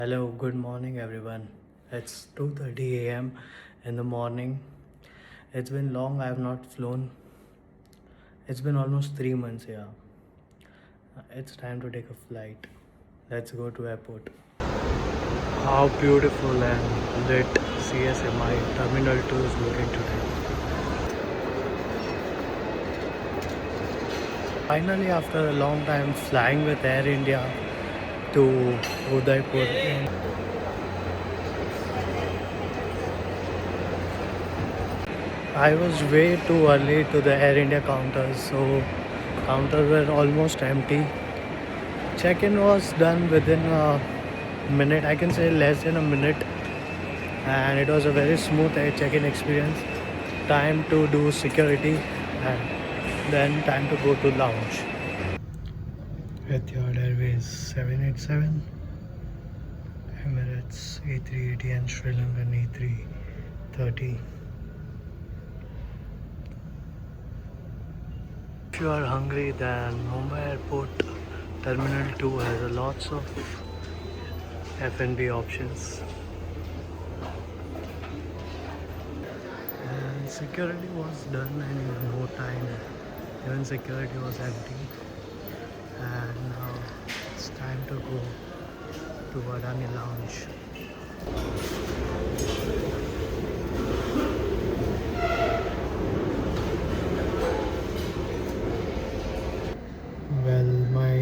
Hello, good morning everyone. It's 2:30 a.m. in the morning. It's been long I have not flown. It's been almost 3 months here. It's time to take a flight. Let's go to airport. How beautiful and lit CSMI Terminal 2 is looking today. Finally, after a long time flying with Air India to Udaipur. I was way too early to the Air India counters, so counters were almost empty. Check-in was done within a minute, I can say less than a minute, and it was a very smooth check-in experience. Time to do security and then time to go to lounge. Etihad Airways 787, Emirates A380 and Sri Lankan A330. If you are hungry, then Mumbai Airport Terminal 2 has lots of F&B options. And security was done in no time. Even security was empty. And now it's time to go to Adani Lounge. Well, my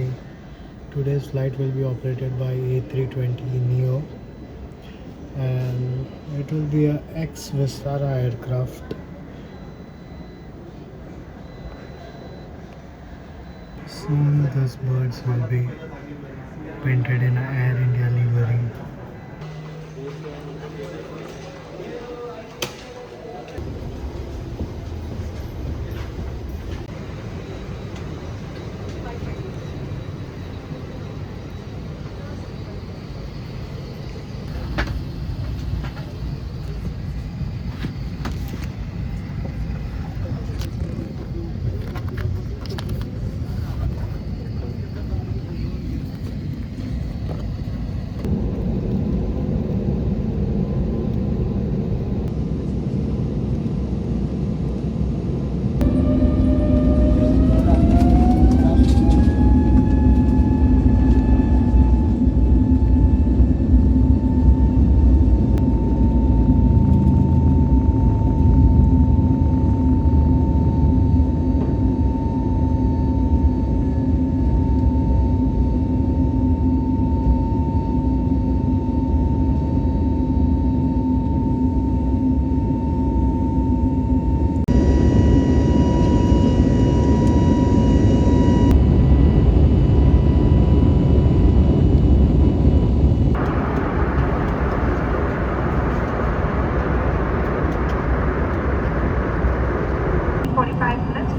today's flight will be operated by A320neo, and it will be a Ex-Vistara aircraft. Soon those birds will be painted in an Air India livery.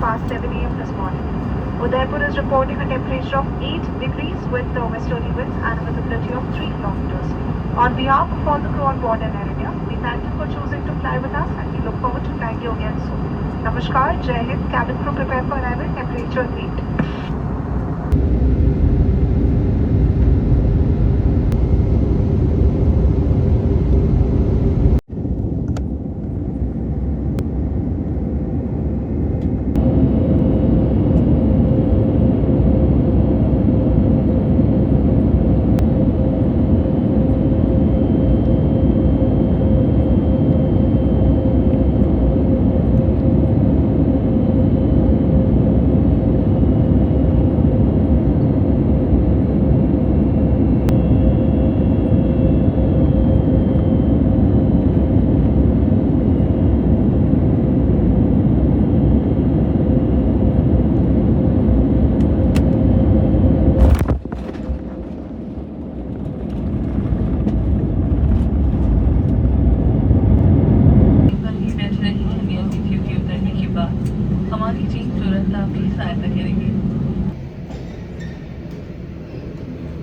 Past 7 a.m. this morning. Udaipur is reporting a temperature of 8 degrees with westerly winds and a visibility of 3 kilometers. On behalf of all the crew on board Air India, we thank you for choosing to fly with us and we look forward to flying you again soon. Namaskar, Jai Hind, cabin crew prepare for arrival, temperature 8.